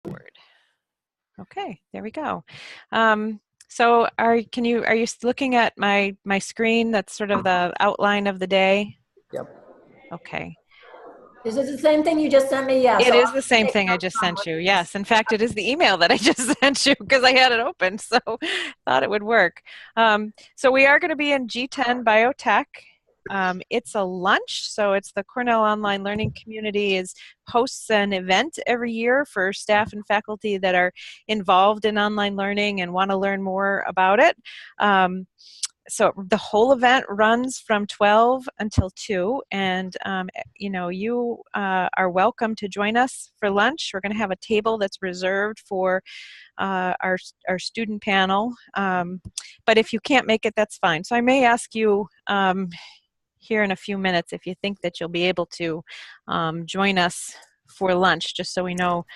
Word. Okay, there we go. So are you looking at my screen? That's sort of the outline of the day. Yep. Okay. Is it the same thing you just sent me? Yeah. It is the same thing I just sent you. Yes. In fact, it is the email that I just sent you because I had it open, so thought it would work. So we are going to be in G10 Biotech. It's a lunch, so it's the Cornell Online Learning Community hosts an event every year for staff and faculty that are involved in online learning and want to learn more about it. So the whole event runs from 12 until 2, and you are welcome to join us for lunch. We're going to have a table that's reserved for our student panel, but if you can't make it, that's fine. So I may ask you here in a few minutes if you think that you'll be able to join us for lunch, just so we know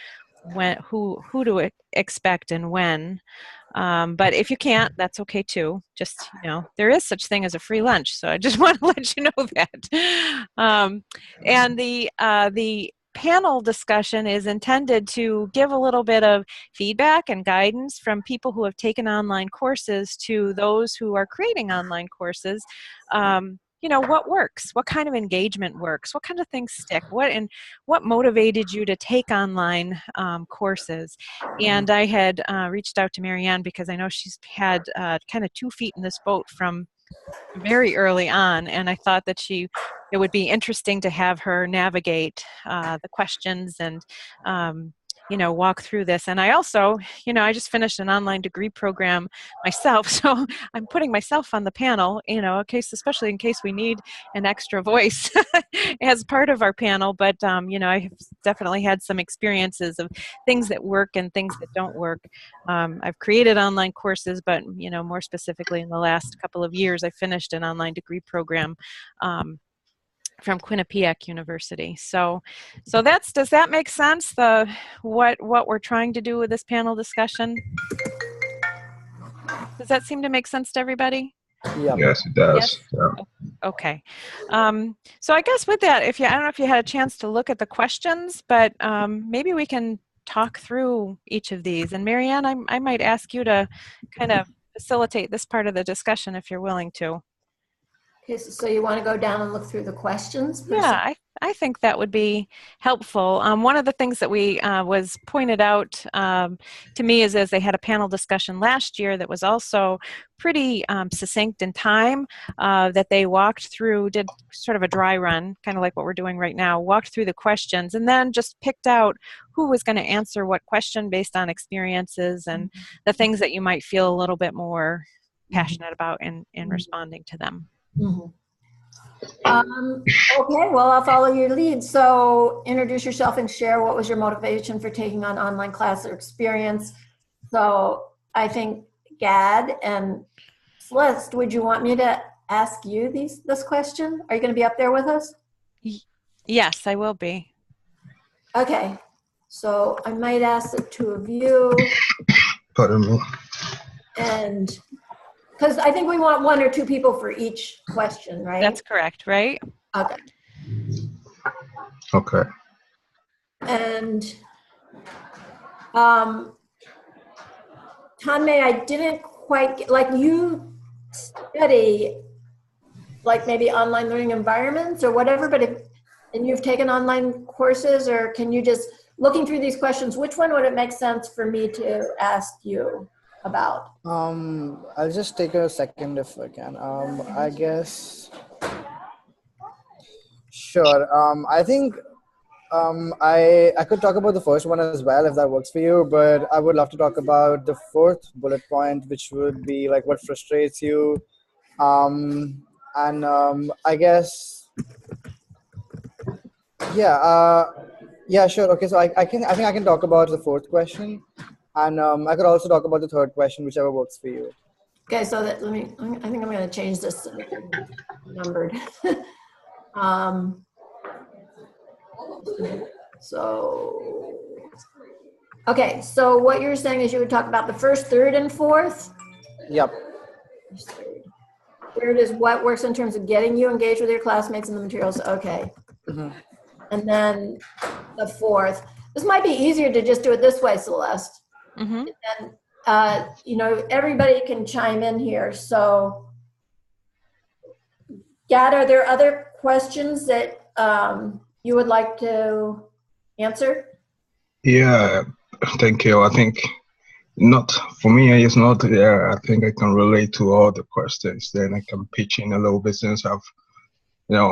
who to expect and when. But if you can't, that's okay too. Just, there is such thing as a free lunch, so I just want to let you know that. And the panel discussion is intended to give a little bit of feedback and guidance from people who have taken online courses to those who are creating online courses. What works? What kind of engagement works? What kind of things stick? What motivated you to take online courses? And I had reached out to Marianne because I know she's had kind of 2 feet in this boat from very early on, and I thought that it would be interesting to have her navigate the questions and walk through this. And I also, I just finished an online degree program myself, so I'm putting myself on the panel, especially in case we need an extra voice as part of our panel. But I have definitely had some experiences of things that work and things that don't work. I've created online courses, but more specifically in the last couple of years, I finished an online degree program from Quinnipiac University. So does that make sense? What we're trying to do with this panel discussion? Does that seem to make sense to everybody? Yeah. Yes, it does. Yes? Yeah. Okay. So I guess with that, I don't know if you had a chance to look at the questions, but maybe we can talk through each of these. And Marianne, I might ask you to kind of facilitate this part of the discussion if you're willing to. Okay, so you want to go down and look through the questions? Yeah, I think that would be helpful. One of the things that was pointed out to me is as they had a panel discussion last year that was also pretty succinct in time, that they did sort of a dry run, kind of like what we're doing right now, walked through the questions and then just picked out who was going to answer what question based on experiences and the things that you might feel a little bit more passionate about in responding to them. Mm-hmm. Okay, well, I'll follow your lead. So introduce yourself and share what was your motivation for taking on online class or experience. So I think Gad and Celeste, would you want me to ask you this question? Are you going to be up there with us? Yes, I will be. Okay, so I might ask the 2 of you. Pardon me. And because I think we want 1 or 2 people for each question, right? That's correct, right? Okay. Okay. And Tanmay, I didn't quite get, like, you study like maybe online learning environments or whatever, but and you've taken online courses, or can you just, looking through these questions, which one would it make sense for me to ask you about? I'll just take a second if I can. I guess. Sure. I think I could talk about the first one as well if that works for you, but I would love to talk about the 4th bullet point, which would be like what frustrates you. I guess. Yeah, sure. Okay, so I think I can talk about the 4th question. And I could also talk about the 3rd question, whichever works for you. Okay, so I think I'm going to change this numbered. Okay, so what you're saying is you would talk about the 1st, 3rd, and 4th? Yep. 3rd is what works in terms of getting you engaged with your classmates and the materials. Okay. Mm-hmm. And then the 4th. this might be easier to just do it this way, Celeste. Mm-hmm. And, you know, everybody can chime in here. So, Gad, are there other questions that you would like to answer? Yeah, thank you. I think not for me, it's not, I think I can relate to all the questions. Then I can pitch in a little bit since I've,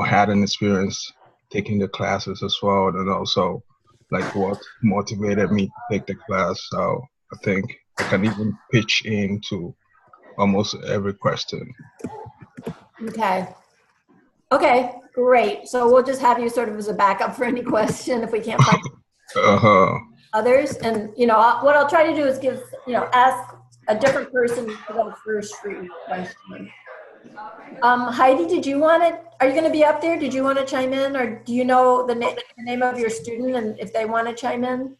had an experience taking the classes as well, and also like what motivated me to take the class. So I think I can even pitch into almost every question. Okay. Okay, great. So we'll just have you sort of as a backup for any question if we can't find others. And, what I'll try to do is ask a different person to go first for each question. Heidi, are you going to be up there? Did you want to chime in, or do you know the name of your student and if they want to chime in?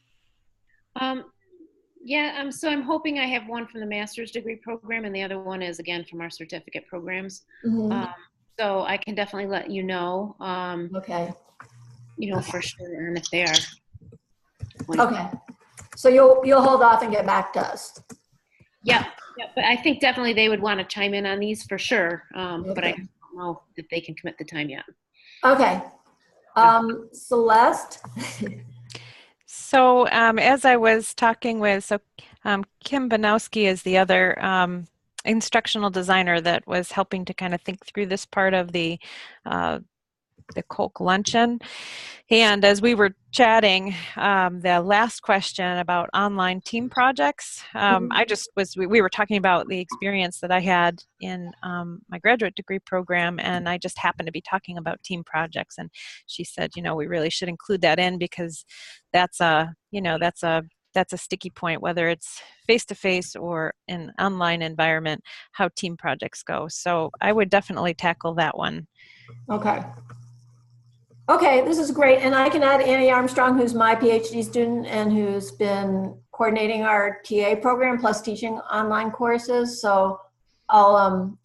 Yeah, so I'm hoping I have one from the master's degree program and the other one is again from our certificate programs. Mm-hmm. So I can definitely let you know. Okay. For sure, and if they are. Okay. So you'll hold off and get back to us. Yeah, but I think definitely they would want to chime in on these for sure. Okay. But I don't know if they can commit the time yet. Okay. Celeste? So as I was talking with, Kim Banowski is the other instructional designer that was helping to kind of think through this part of the COLC luncheon. And as we were chatting, the last question about online team projects, we were talking about the experience that I had in my graduate degree program, and I just happened to be talking about team projects, and she said, we really should include that in because that's a sticky point, whether it's face-to-face or an online environment, how team projects go. So I would definitely tackle that one. Okay. Okay, this is great. And I can add Annie Armstrong, who's my PhD student and who's been coordinating our TA program plus teaching online courses. So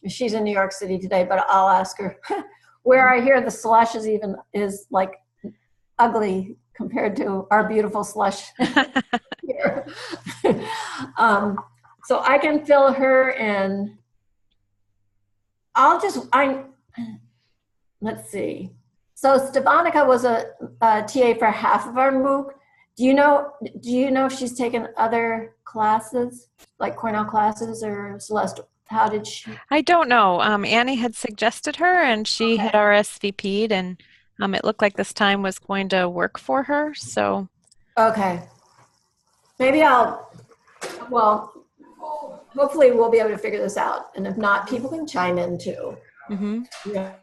she's in New York City today, but I'll ask her where I hear the slush is like ugly compared to our beautiful slush here. So I can fill her in. Let's see. So Stefanica was a TA for half of our MOOC. Do you know if she's taken other classes, like Cornell classes, or Celeste? How did she? I don't know. Annie had suggested her, and she had RSVP'd, and it looked like this time was going to work for her. So. Okay. Maybe hopefully we'll be able to figure this out. And if not, people can chime in too. Mm-hmm.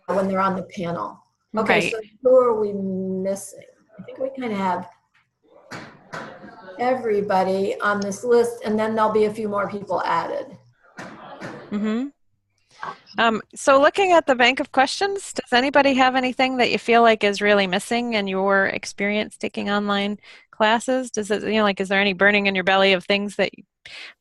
When they're on the panel. Okay, Right. so who are we missing? I think we kind of have everybody on this list, and then there'll be a few more people added. Mm-hmm. So looking at the bank of questions, does anybody have anything that you feel like is really missing in your experience taking online classes? Does it, is there any burning in your belly of things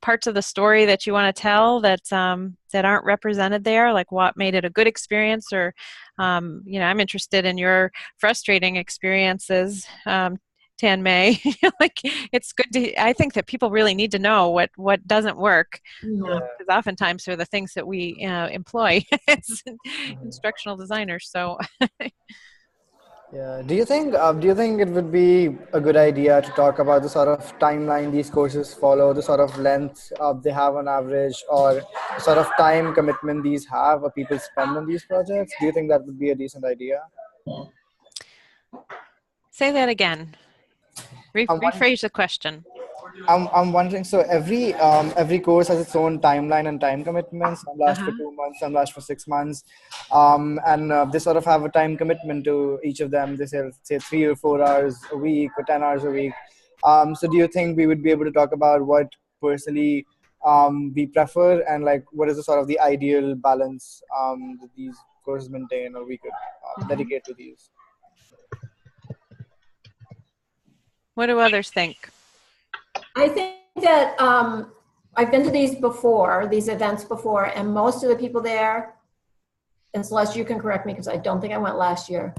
parts of the story that you want to tell that aren't represented there? Like what made it a good experience, or I'm interested in your frustrating experiences. Tan May, it's good I think that people really need to know what doesn't work, because oftentimes they're the things that we employ as instructional designers. So. Yeah. Do you think it would be a good idea to talk about the sort of timeline these courses follow, the sort of length they have on average, or the sort of time commitment these have or people spend on these projects? Do you think that would be a decent idea? Say that again. Rephrase the question. I'm wondering, so every course has its own timeline and time commitments. Some last for 2 months, some last for 6 months, and they sort of have a time commitment to each of them. They say 3 or 4 hours a week or 10 hours a week. So do you think we would be able to talk about what personally we prefer, and like what is the sort of the ideal balance that these courses maintain, or we could dedicate to these? What do others think? I think that I've been to these events before, and most of the people there, and Celeste, you can correct me because I don't think I went last year,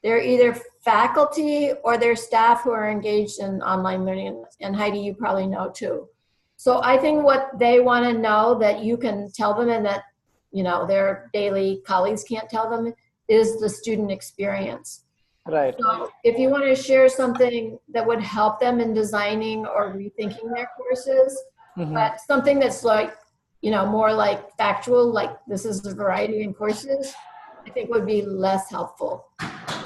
they're either faculty or their staff who are engaged in online learning. And Heidi, you probably know too. So I think what they want to know that you can tell them and that, you know, their daily colleagues can't tell them is the student experience. Right. So if you want to share something that would help them in designing or rethinking their courses, but something that's like, you know, more like factual, like this is a variety in courses, I think would be less helpful.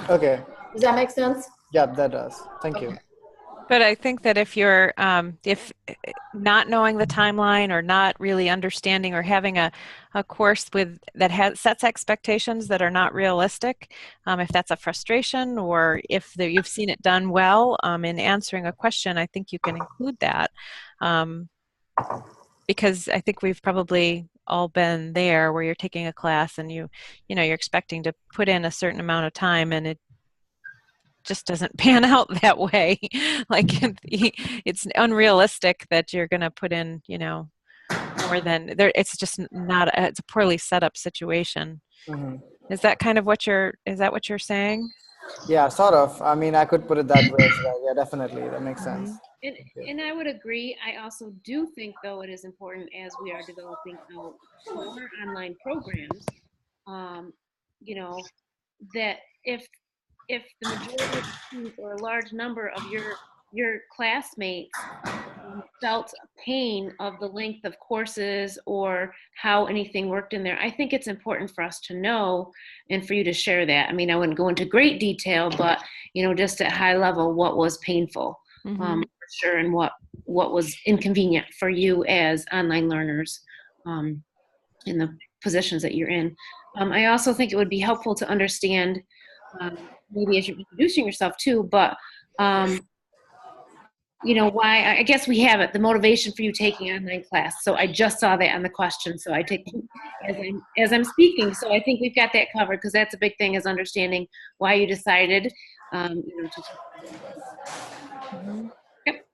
Okay. Does that make sense? Yeah, that does. Thank you. But I think that if you're, if not knowing the timeline or not really understanding or having a course with that sets expectations that are not realistic, if that's a frustration or if you've seen it done well in answering a question, I think you can include that. Because I think we've probably all been there where you're taking a class and you know, you're expecting to put in a certain amount of time and it just doesn't pan out that way. Like it's unrealistic that you're going to put in, you know, more than there. It's just not. It's a poorly set up situation. Is that kind of what is that what you're saying? Yeah, sort of. I mean, I could put it that way as well. Yeah, definitely. That makes sense. And I would agree. I also do think, though, it is important as we are developing out more online programs, you know, that if the majority of the students or a large number of your classmates felt pain of the length of courses or how anything worked in there, I think it's important for us to know and for you to share that. I mean, I wouldn't go into great detail, but, you know, just at high level, what was painful, for sure, and what was inconvenient for you as online learners in the positions that you're in. I also think it would be helpful to understand, maybe as you're introducing yourself too, but you know, why, I guess we have it, the motivation for you taking online class. So I just saw that on the question. So I take as I'm speaking. So I think we've got that covered because that's a big thing, is understanding why you decided, you know, to. Yep.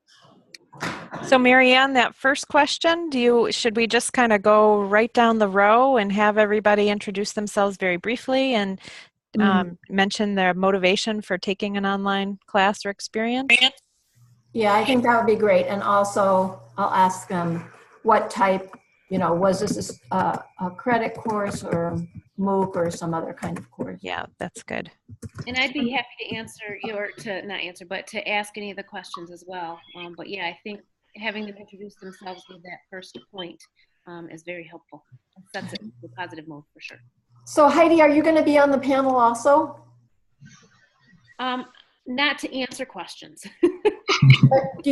So Marianne, that first question, should we just kind of go right down the row and have everybody introduce themselves very briefly and mention their motivation for taking an online class or experience? Yeah, I think that would be great. And also I'll ask them what type, you know, was this a credit course or MOOC or some other kind of course? Yeah, that's good. And I'd be happy to answer but to ask any of the questions as well. But yeah, I think having them introduce themselves with that first point is very helpful. It sets it in a positive mode for sure. So Heidi, are you going to be on the panel also? Not to answer questions. Do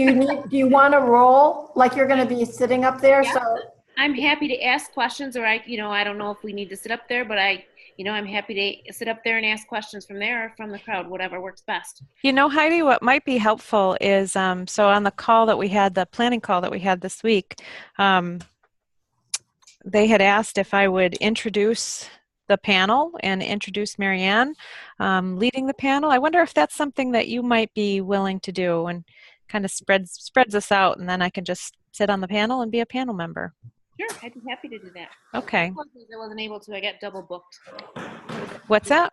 you want a role, like you're going to be sitting up there? Yeah. So I'm happy to ask questions, or I don't know if we need to sit up there, but I'm happy to sit up there and ask questions from there or from the crowd, whatever works best. You know, Heidi, what might be helpful is, so on the call that we had, the planning call that we had this week, they had asked if I would introduce the panel and introduce Marianne leading the panel. I wonder if that's something that you might be willing to do and kind of spreads us out, and then I can just sit on the panel and be a panel member. Sure, I'd be happy to do that. Okay. I wasn't able to. I got double booked. What's that?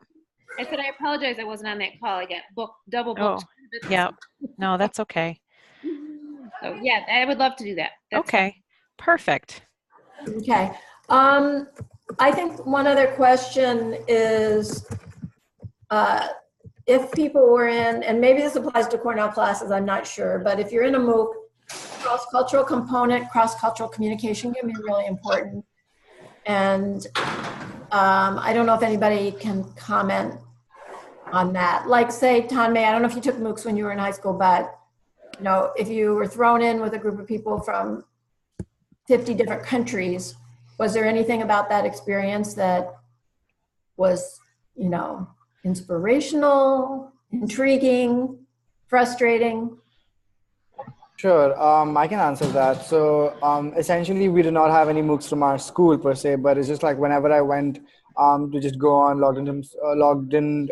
I said I apologize. I wasn't on that call. I got double booked. Oh, yeah. No, that's okay. So yeah, I would love to do that. That's okay. fine. Perfect. Okay. I think one other question is if people were in, and maybe this applies to Cornell classes, I'm not sure, but if you're in a MOOC, cross-cultural component, cross-cultural communication can be really important. And I don't know if anybody can comment on that. Like say, Tanmay, I don't know if you took MOOCs when you were in high school, but you know, if you were thrown in with a group of people from 50 different countries, was there anything about that experience that was, you know, inspirational, intriguing, frustrating? Sure, I can answer that. So essentially, we did not have any MOOCs from our school per se, but it's just like whenever I went to just go on, logged in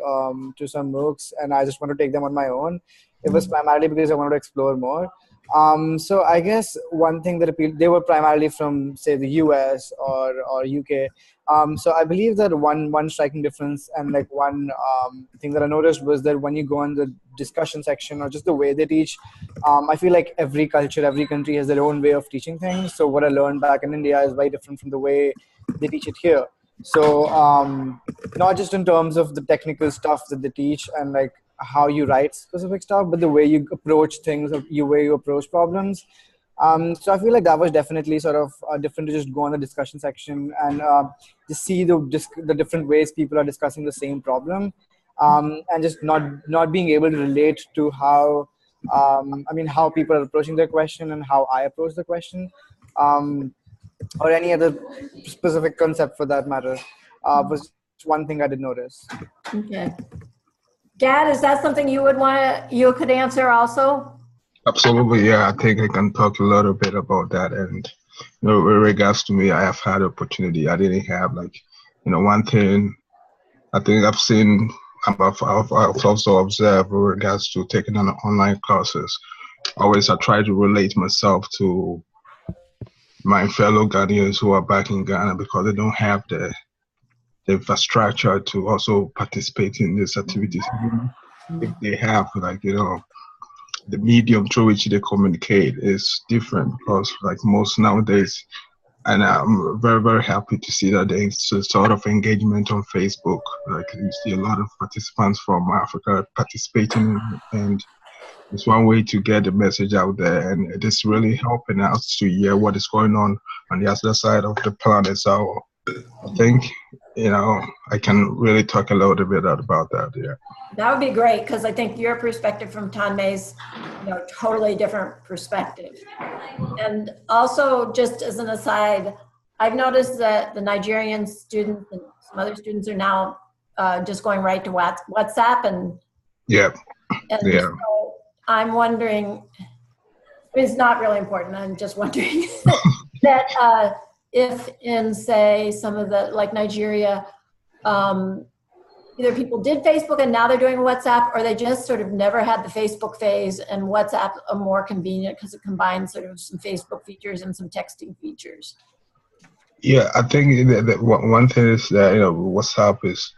to some MOOCs, and I just want to take them on my own. It was primarily because I wanted to explore more. So I guess one thing that appealed, they were primarily from, say, the US or UK. So I believe that one striking difference and like one thing that I noticed was that when you go on the discussion section or just the way they teach, I feel like every culture, every country has their own way of teaching things. So what I learned back in India is very different from the way they teach it here. So not just in terms of the technical stuff that they teach and like how you write specific stuff, but the way you approach things or the way you approach problems. So I feel like that was definitely sort of different to just go on the discussion section and just see the different ways people are discussing the same problem, and just not being able to relate to how how people are approaching their question and how I approach the question. Or any other specific concept for that matter, was one thing I did notice. Okay. Gad, is that something you could answer also? Absolutely, yeah. I think I can talk a little bit about that. And with regards to me, I have had opportunity. I didn't have one thing. I think I've seen. I've also observed with regards to taking on online courses. Always, I try to relate myself to my fellow Ghanaians who are back in Ghana because they don't have the infrastructure to also participate in these activities. If they have, the medium through which they communicate is different because most nowadays, and I'm very, very happy to see that there's a sort of engagement on Facebook. Like you see a lot of participants from Africa participating in it, and it's one way to get the message out there, and it is really helping us to hear what is going on the other side of the planet. So I think, I can really talk a little bit about that. Yeah. That would be great, because I think your perspective from Tanmai's, totally different perspective. And also, just as an aside, I've noticed that the Nigerian students and some other students are now just going right to WhatsApp, and yeah. So I'm wondering, it's not really important. I'm just wondering that if in, say, some of the, like Nigeria, either people did Facebook and now they're doing WhatsApp, or they just sort of never had the Facebook phase, and WhatsApp are more convenient because it combines sort of some Facebook features and some texting features. Yeah, I think that one thing is that WhatsApp is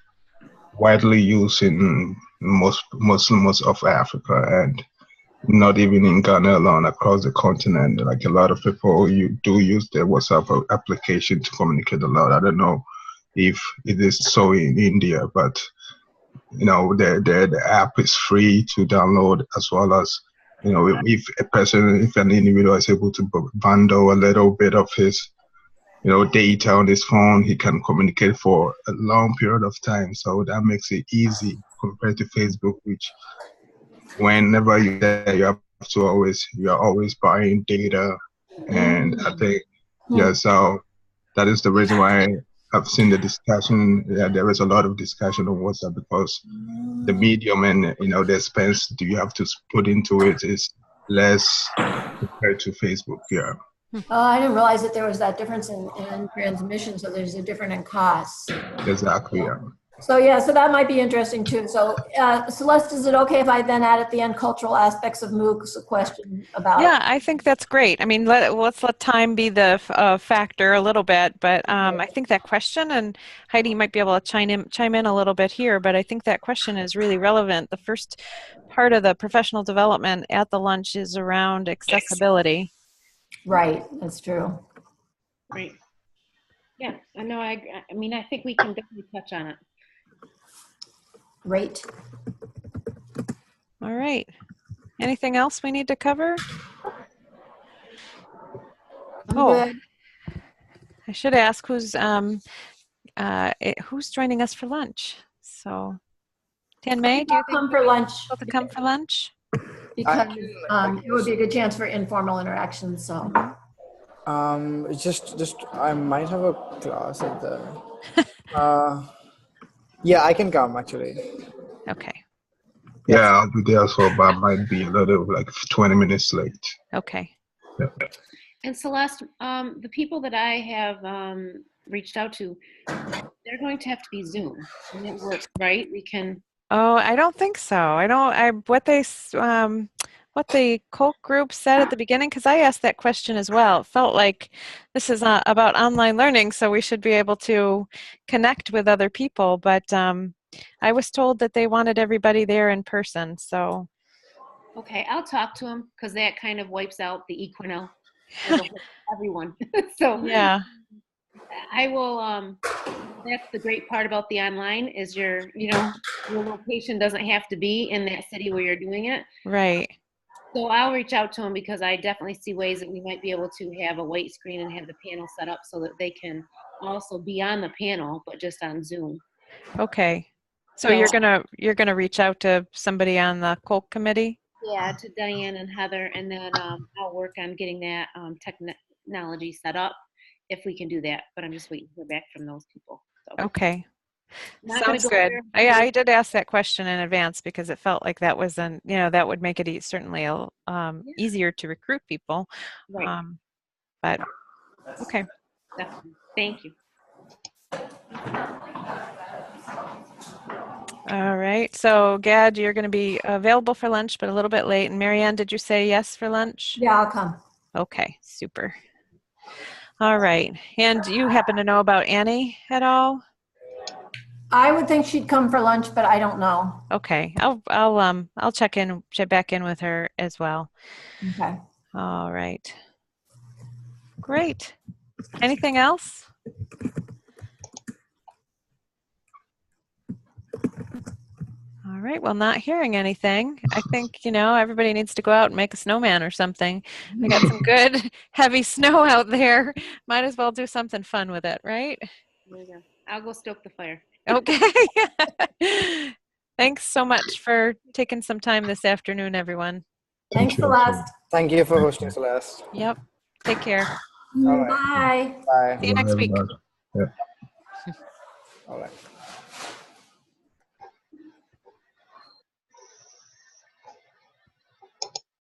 widely used in most of Africa, and not even in Ghana alone, across the continent. Like a lot of people, you do use the WhatsApp application to communicate a lot. I don't know if it is so in India, but the app is free to download, as well as if an individual is able to bundle a little bit of his data on his phone, he can communicate for a long period of time. So that makes it easy compared to Facebook, which whenever you're there, you are always buying data. And I think, so that is the reason why I've seen the discussion. Yeah, there is a lot of discussion on WhatsApp because the medium and the expense do you have to put into it is less compared to Facebook. Yeah. Oh, I didn't realize that there was that difference in transmission. So there's a difference in costs. Exactly. Yeah. So so that might be interesting too. So Celeste, is it okay if I then add at the end cultural aspects of MOOCs, a question about? Yeah, I think that's great. I mean, let's let time be the factor a little bit, but I think that question, and Heidi might be able to chime in a little bit here, but I think that question is really relevant. The first part of the professional development at the lunch is around accessibility. Right, that's true. Right. Yeah, I know. I mean, I think we can definitely touch on it. Great. All right. Anything else we need to cover? Good. I should ask who's joining us for lunch. So, Tanmai, do you think come for lunch? To come for lunch? Because it would be a good chance for informal interaction. So. Just I might have a class at the. Yeah, I can come actually. Okay. Yeah, I'll be there, so but I might be a little 20 minutes late. Okay. Yeah. And Celeste, the people that I have reached out to, they're going to have to be Zoom. And it works, right? We can. Oh, I don't think so. what the COLC group said at the beginning? Because I asked that question as well. It felt like this is about online learning, so we should be able to connect with other people. But I was told that they wanted everybody there in person. So Okay, I'll talk to him because that kind of wipes out the equinel as a whole, everyone. So yeah, I will, that's the great part about the online is your location doesn't have to be in that city where you're doing it. right. So I'll reach out to them because I definitely see ways that we might be able to have a white screen and have the panel set up so that they can also be on the panel, but just on Zoom. Okay. So So you're gonna reach out to somebody on the COLC committee? yeah, to Diane and Heather, and then I'll work on getting that technology set up if we can do that. But I'm just waiting to hear back from those people. So Okay. not going to Sounds go good. there. Yeah, I did ask that question in advance because it felt like that was that would make it certainly easier to recruit people. Right. But okay. Definitely. Thank you. All right. So Gad, you're going to be available for lunch, but a little bit late. And Marianne, did you say yes for lunch? Yeah, I'll come. Okay, super. All right. And do you happen to know about Annie at all? I would think she'd come for lunch, but I don't know. Okay. I'll check back in with her as well. Okay. All right. Great. Anything else? All right. Well, not hearing anything. I think, everybody needs to go out and make a snowman or something. We got some good heavy snow out there. Might as well do something fun with it, right? There you go. I'll go stoke the fire. Okay. Thanks so much for taking some time this afternoon, everyone. Thanks, you. Celeste. Thank you for hosting, Celeste. Yep. Take care. All right. Bye. Bye. See you next week. Everybody. Yeah. All right.